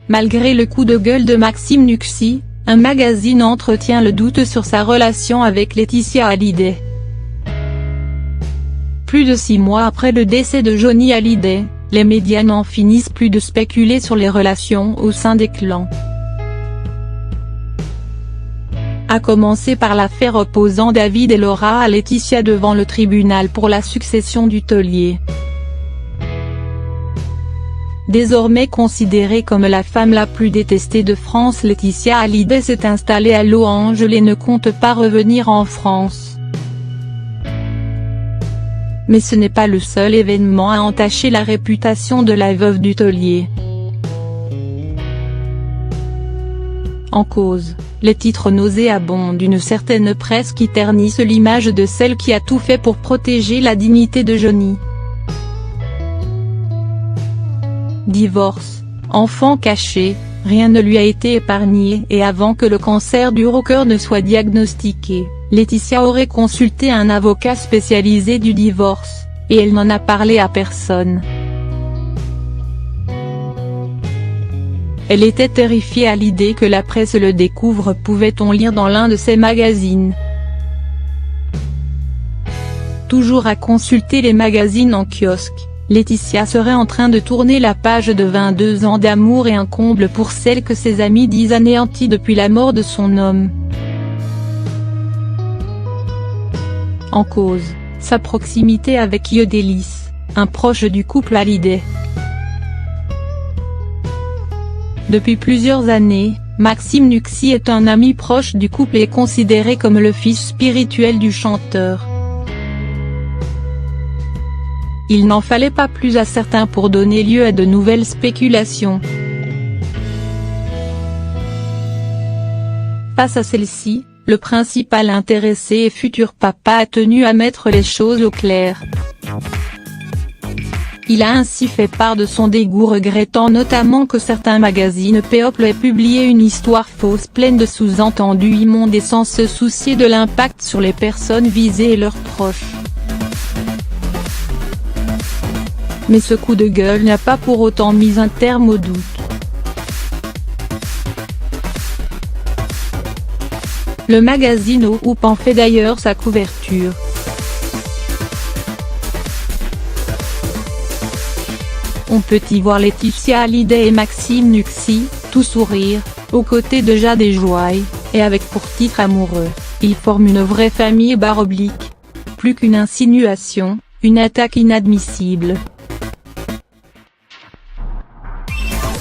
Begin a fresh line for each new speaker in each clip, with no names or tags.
Malgré le coup de gueule de Maxime Nuksi, un magazine entretient le doute sur sa relation avec Laetitia Hallyday. Plus de 6 mois après le décès de Johnny Hallyday, les médias n'en finissent plus de spéculer sur les relations au sein des clans. A commencer par l'affaire opposant David et Laura à Laetitia devant le tribunal pour la succession du taulier. Désormais considérée comme la femme la plus détestée de France, Laetitia Hallyday s'est installée à Los Angeles et ne compte pas revenir en France. Mais ce n'est pas le seul événement à entacher la réputation de la veuve du taulier. En cause, les titres nauséabonds d'une certaine presse qui ternissent l'image de celle qui a tout fait pour protéger la dignité de Johnny. Divorce, enfant caché, rien ne lui a été épargné et avant que le cancer du cœur ne soit diagnostiqué, Laetitia aurait consulté un avocat spécialisé du divorce, et elle n'en a parlé à personne. Elle était terrifiée à l'idée que la presse le découvre, pouvait-on lire dans l'un de ses magazines. Toujours à consulter les magazines en kiosque, Laetitia serait en train de tourner la page de 22 ans d'amour et un comble pour celle que ses amis disent anéantie depuis la mort de son homme. En cause, sa proximité avec Yodelis, un proche du couple Hallyday. Depuis plusieurs années, Maxime Nuksi est un ami proche du couple et considéré comme le fils spirituel du chanteur. Il n'en fallait pas plus à certains pour donner lieu à de nouvelles spéculations. Face à celle-ci, le principal intéressé et futur papa a tenu à mettre les choses au clair. Il a ainsi fait part de son dégoût, regrettant notamment que certains magazines people aient publié une histoire fausse pleine de sous-entendus immondes et sans se soucier de l'impact sur les personnes visées et leurs proches. Mais ce coup de gueule n'a pas pour autant mis un terme au doute. Le magazine Hoop en fait d'ailleurs sa couverture. On peut y voir Laetitia Hallyday et Maxime Nuksi, tout sourire, aux côtés de Jade et Joy, et avec pour titre amoureux, ils forment une vraie famille /. Plus qu'une insinuation, une attaque inadmissible.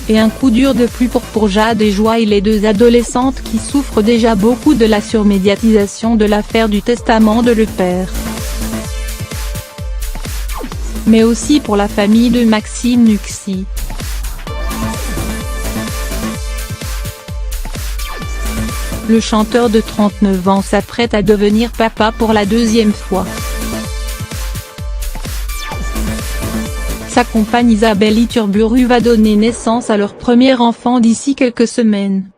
Et un coup dur de plus pour Jade et Joy, les deux adolescentes qui souffrent déjà beaucoup de la surmédiatisation de l'affaire du testament de leur père. Mais aussi pour la famille de Maxime Nuksi. Le chanteur de 39 ans s'apprête à devenir papa pour la 2e fois. Sa compagne Isabelle Iturburu va donner naissance à leur premier enfant d'ici quelques semaines.